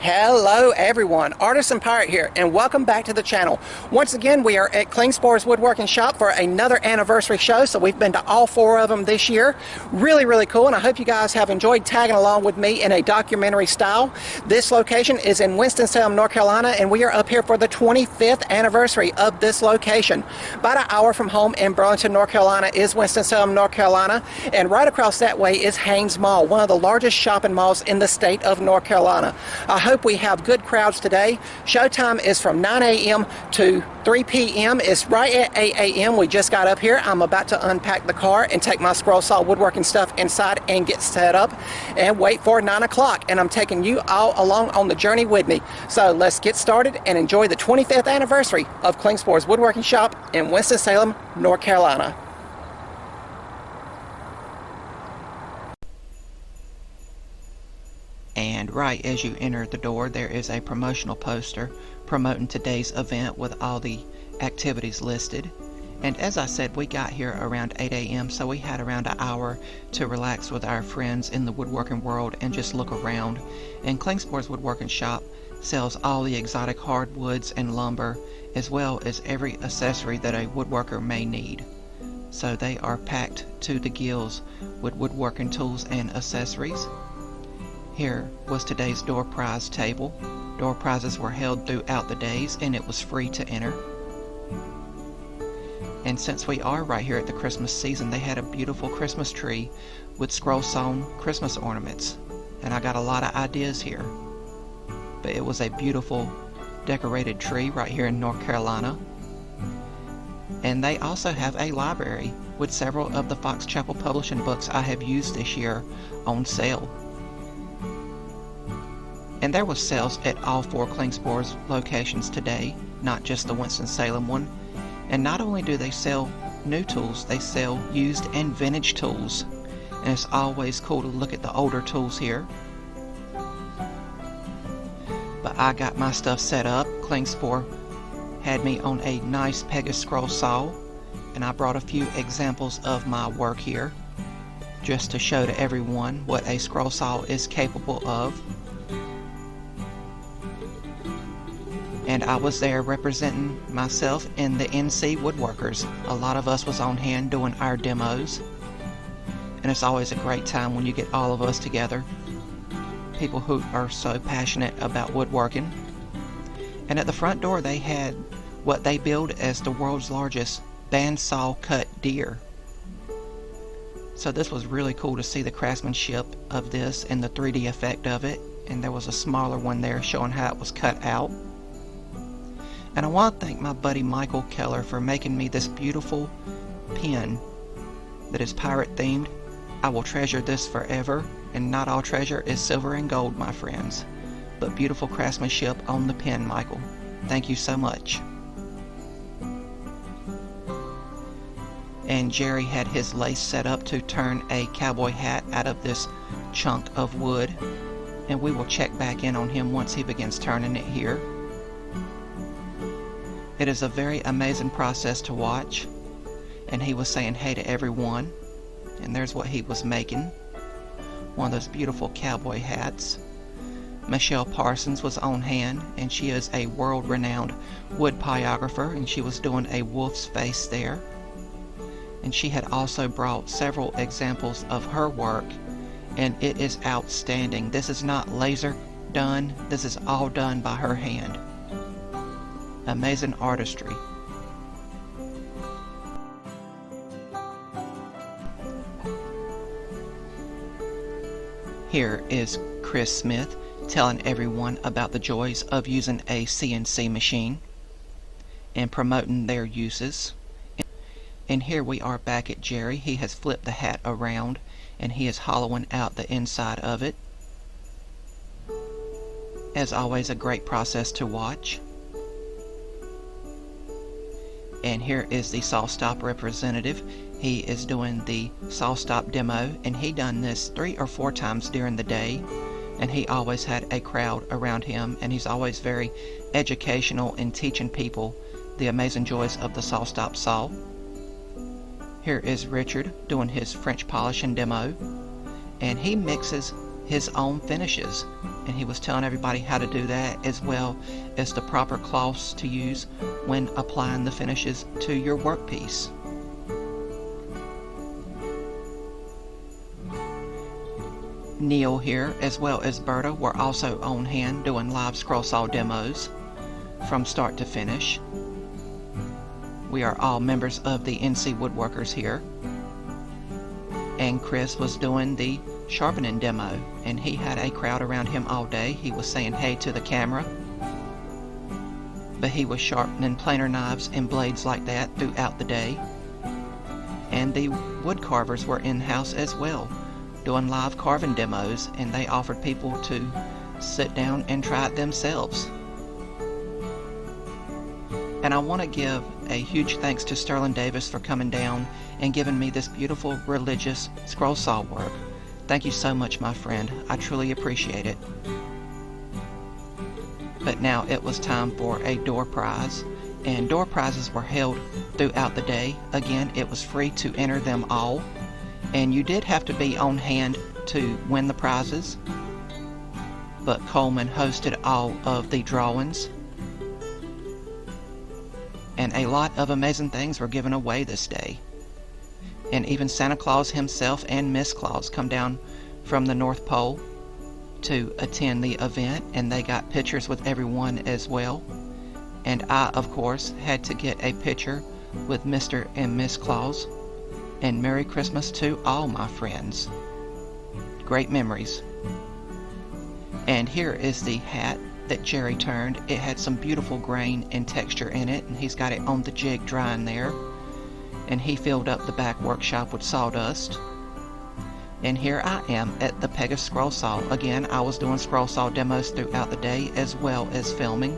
Hello everyone, Artisan Pirate here, and welcome back to the channel. Once again, we are at Klingspor's Woodworking Shop for another anniversary show, so we've been to all 4 of them this year. Really cool, and I hope you guys have enjoyed tagging along with me in a documentary style. This location is in Winston Salem, North Carolina, and we are up here for the 25th anniversary of this location. About an hour from home in Burlington, North Carolina is Winston-Salem, North Carolina, and right across that way is Haynes Mall, one of the largest shopping malls in the state of North Carolina. I hope we have good crowds today. Showtime is from 9 a.m. to 3 p.m. It's right at 8 a.m. We just got up here. I'm about to unpack the car and take my scroll saw woodworking stuff inside and get set up and wait for 9 o'clock. And I'm taking you all along on the journey with me. So let's get started and enjoy the 25th anniversary of Klingspor's Woodworking Shop in Winston-Salem, North Carolina. And right as you enter the door, there is a promotional poster promoting today's event with all the activities listed. And as I said, we got here around 8 a.m. so we had around an hour to relax with our friends in the woodworking world and just look around. And Klingspor's Woodworking Shop sells all the exotic hardwoods and lumber, as well as every accessory that a woodworker may need. So they are packed to the gills with woodworking tools and accessories. Here was today's door prize table. Door prizes were held throughout the days and it was free to enter. And since we are right here at the Christmas season, they had a beautiful Christmas tree with scroll-sewn Christmas ornaments. And I got a lot of ideas here. But it was a beautiful decorated tree right here in North Carolina. And they also have a library with several of the Fox Chapel Publishing books I have used this year on sale. And there was sales at all 4 Klingspor's locations today, not just the Winston-Salem one. And not only do they sell new tools, they sell used and vintage tools. And it's always cool to look at the older tools here. But I got my stuff set up. Klingspor had me on a nice Pegasus scroll saw, and I brought a few examples of my work here, just to show to everyone what a scroll saw is capable of. And I was there representing myself and the NC Woodworkers. A lot of us was on hand doing our demos. And it's always a great time when you get all of us together. People who are so passionate about woodworking. And at the front door they had what they billed as the world's largest bandsaw cut deer. So this was really cool to see the craftsmanship of this and the 3D effect of it. And there was a smaller one there showing how it was cut out. And I want to thank my buddy Michael Keller for making me this beautiful pen that is pirate themed. I will treasure this forever, and not all treasure is silver and gold, my friends, but beautiful craftsmanship on the pen, Michael. Thank you so much. And Jerry had his lace set up to turn a cowboy hat out of this chunk of wood, and we will check back in on him once he begins turning it here. It is a very amazing process to watch, and he was saying hey to everyone, and there's what he was making, one of those beautiful cowboy hats. Michelle Parsons was on hand, and she is a world-renowned wood pyrographer, and she was doing a wolf's face there. And she had also brought several examples of her work, and it is outstanding. This is not laser done, this is all done by her hand. Amazing artistry. Here is Chris Smith telling everyone about the joys of using a CNC machine and promoting their uses. And here we are back at Jerry. He has flipped the hat around and he is hollowing out the inside of it. As always, a great process to watch. And here is the SawStop representative. He is doing the SawStop demo, and he done this 3 or 4 times during the day, and he always had a crowd around him, and he's always very educational in teaching people the amazing joys of the SawStop saw. Here is Richard doing his French polishing demo, and he mixes his own finishes, and he was telling everybody how to do that, as well as the proper cloths to use when applying the finishes to your workpiece. Neil here, as well as Berta, were also on hand doing live scroll saw demos from start to finish. We are all members of the NC Woodworkers here. And Chris was doing the sharpening demo, and he had a crowd around him all day. He was saying hey to the camera, but he was sharpening planer knives and blades like that throughout the day. And the wood carvers were in-house as well, doing live carving demos, and they offered people to sit down and try it themselves. And I want to give a huge thanks to Sterling Davis for coming down and giving me this beautiful religious scroll saw work. Thank you so much, my friend. I truly appreciate it. But now it was time for a door prize, and door prizes were held throughout the day. Again, it was free to enter them all, and you did have to be on hand to win the prizes, but Coleman hosted all of the drawings, and a lot of amazing things were given away this day. And even Santa Claus himself and Miss Claus come down from the North Pole to attend the event, and they got pictures with everyone as well. And I, of course, had to get a picture with Mr. and Miss Claus. And Merry Christmas to all my friends. Great memories. And here is the hat that Jerry turned. It had some beautiful grain and texture in it, and he's got it on the jig drying there. And he filled up the back workshop with sawdust. And here I am at the Pegasus Scroll Saw. Again, I was doing scroll saw demos throughout the day as well as filming.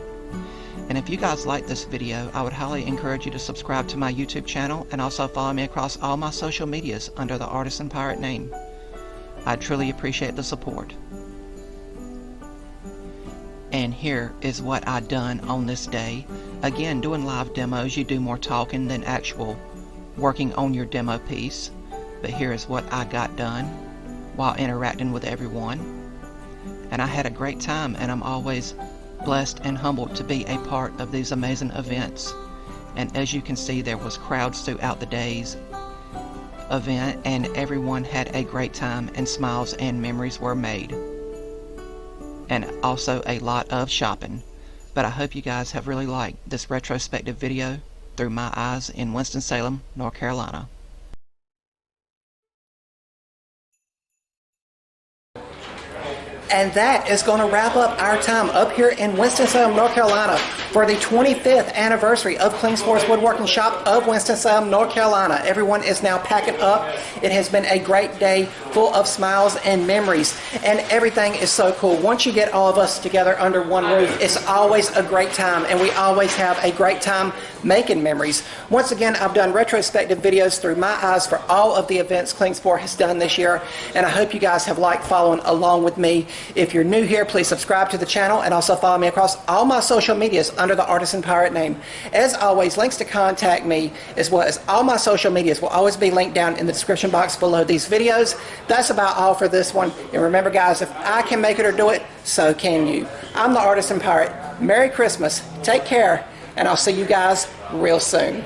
And if you guys like this video, I would highly encourage you to subscribe to my YouTube channel and also follow me across all my social medias under the Artisan Pirate name. I truly appreciate the support. And here is what I done on this day. Again, doing live demos, you do more talking than actual working on your demo piece. But here is what I got done while interacting with everyone. And I had a great time, and I'm always blessed and humbled to be a part of these amazing events. And as you can see, there was crowds throughout the day's event, and everyone had a great time, and smiles and memories were made. And also a lot of shopping. But I hope you guys have really liked this retrospective video through my eyes in Winston-Salem, North Carolina. And that is going to wrap up our time up here in Winston-Salem, North Carolina for the 25th anniversary of Klingspor's Woodworking Shop of Winston-Salem, North Carolina. Everyone is now packing up. It has been a great day full of smiles and memories, and everything is so cool. Once you get all of us together under one roof, it's always a great time, and we always have a great time making memories. Once again, I've done retrospective videos through my eyes for all of the events Klingspor has done this year, and I hope you guys have liked following along with me. If you're new here, please subscribe to the channel and also follow me across all my social medias under the Artisan Pirate name. As always, links to contact me as well as all my social medias will always be linked down in the description box below these videos. That's about all for this one. And remember guys, if I can make it or do it, so can you. I'm the Artisan Pirate. Merry Christmas, take care, and I'll see you guys real soon.